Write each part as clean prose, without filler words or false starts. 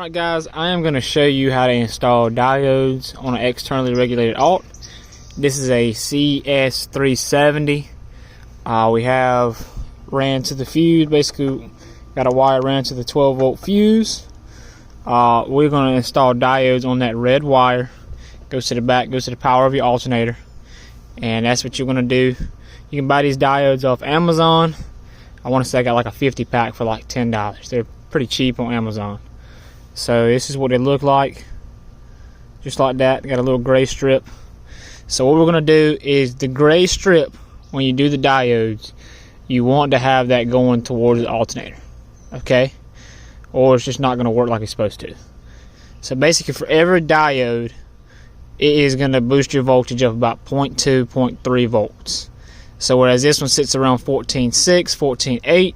Alright guys, I am going to show you how to install diodes on an externally regulated alt. This is a CS370. We have ran to the fuse, basically got a wire ran to the 12 volt fuse. We're going to install diodes on that red wire. Goes to the back, goes to the power of your alternator. And that's what you're going to do. You can buy these diodes off Amazon. I want to say I got like a 50 pack for like $10. They're pretty cheap on Amazon. So this is what they look like, just like that. Got a little gray strip. So what we're going to do is the gray strip, when you do the diodes, you want to have that going towards the alternator, okay? Or it's just not going to work like it's supposed to. So basically for every diode, it is going to boost your voltage up about 0.2, 0.3 volts. So whereas this one sits around 14.6, 14.8,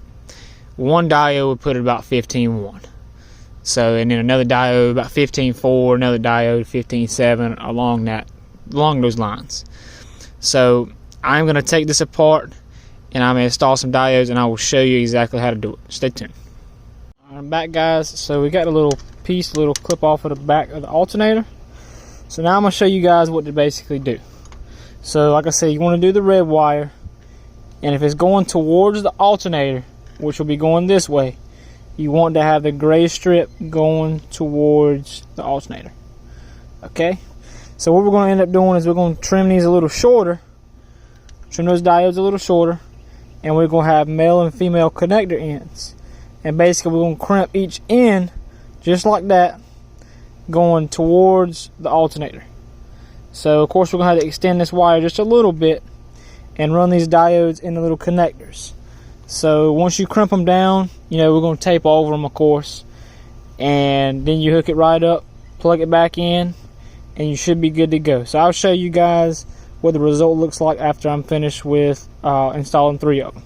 one diode would put it about 15.1. So, and then another diode about 15.4, another diode 15.7, along those lines. So I'm going to take this apart and I'm going to install some diodes and I will show you exactly how to do it. Stay tuned. I'm back, guys. So we got a little piece, a little clip off of the back of the alternator. So now I'm going to show you guys what to basically do. So like I said, you want to do the red wire, and if it's going towards the alternator, which will be going this way, you want to have the gray strip going towards the alternator. Okay? So what we're going to end up doing is we're going to trim these a little shorter, trim those diodes a little shorter, and we're going to have male and female connector ends. And basically we're going to crimp each end, just like that, going towards the alternator. So of course we're going to have to extend this wire just a little bit and run these diodes into little connectors. So once you crimp them down, you know, we're going to tape over them, of course, and then you hook it right up, plug it back in, and you should be good to go. So I'll show you guys what the result looks like after I'm finished with installing 3 of them.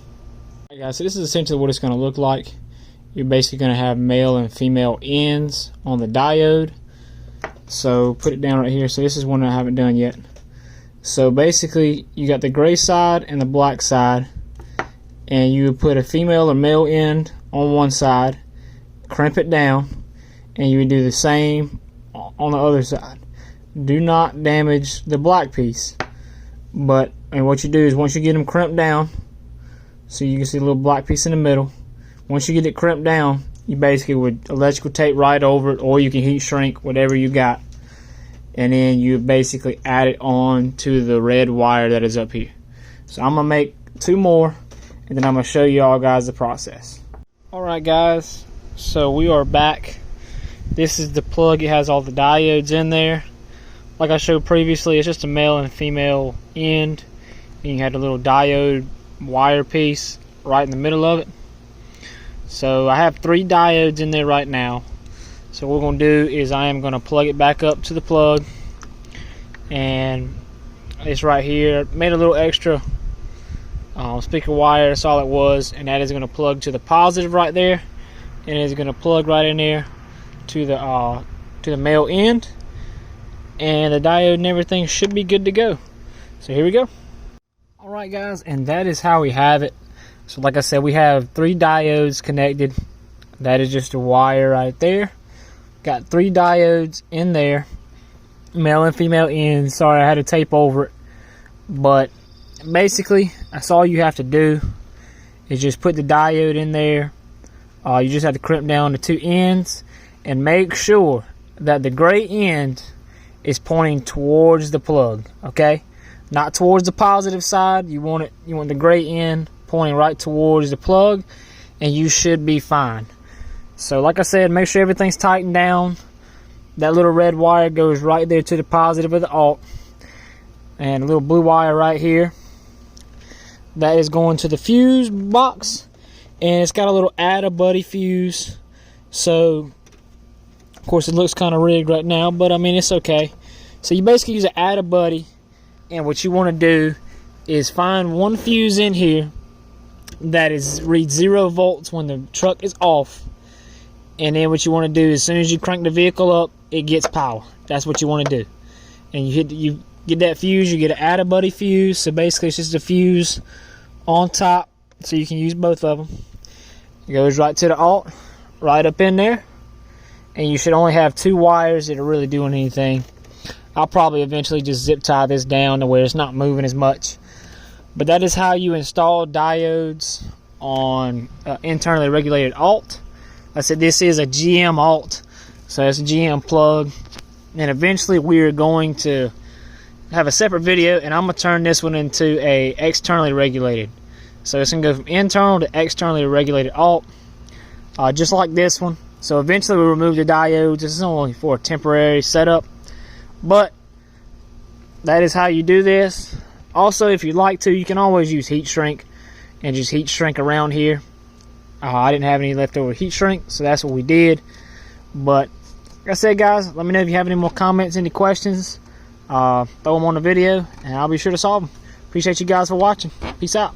Alright guys, so this is essentially what it's going to look like. You're basically going to have male and female ends on the diode. So put it down right here. So this is one I haven't done yet. So basically you got the gray side and the black side, and you would put a female or male end on one side, crimp it down, and you would do the same on the other side. Do not damage the black piece. And what you do is once you get them crimped down, so you can see a little black piece in the middle, once you get it crimped down, you basically would electrical tape right over it, or you can heat shrink, whatever you got, and then you basically add it on to the red wire that is up here. So I'm going to make 2 more, and then I'm going to show you all guys the process. Alright guys, so we are back. This is the plug. It has all the diodes in there. Like I showed previously, it's just a male and female end. And you have a little diode wire piece right in the middle of it. So I have 3 diodes in there right now. So what we're going to do is I am going to plug it back up to the plug. And it's right here. Made a little extra speaker wire, that's all it was, and that is going to plug to the positive right there, and it's going to plug right in there to the male end, and the diode and everything should be good to go. So here we go. Alright guys, and that is how we have it. So like I said, we have 3 diodes connected. That is just a wire right there. Got 3 diodes in there, male and female ends. Sorry, I had to tape over it, but basically that's all you have to do is just put the diode in there. You just have to crimp down the 2 ends and make sure that the gray end is pointing towards the plug, okay? Not towards the positive side. You want the gray end pointing right towards the plug, and you should be fine. So like I said, make sure everything's tightened down. That little red wire goes right there to the positive of the alt, and a little blue wire right here, that is going to the fuse box, and it's got a little add a buddy fuse. So of course it looks kind of rigged right now, but I mean it's okay. So you basically use an add a buddy, and what you want to do is find one fuse in here that reads 0 volts when the truck is off, and then what you want to do, as soon as you crank the vehicle up, it gets power. That's what you want to do. And you get that fuse, you get an add a buddy fuse. So basically it's just a fuse on top, so you can use both of them. It goes right to the alt, right up in there, and you should only have 2 wires that are really doing anything. I'll probably eventually just zip tie this down to where it's not moving as much. But that is how you install diodes on internally regulated alt. I said this is a GM alt, so it's a GM plug. And eventually we're going to have a separate video, and I'm going to turn this one into a externally regulated. So it's going to go from internal to externally regulated alt, just like this one. So eventually we'll remove the diodes. This is only for a temporary setup, but that is how you do this. Also, if you'd like to, you can always use heat shrink and just heat shrink around here. I didn't have any leftover heat shrink, so that's what we did. But like I said, guys, let me know if you have any more comments, any questions. Throw them on the video, and I'll be sure to solve them. Appreciate you guys for watching. Peace out.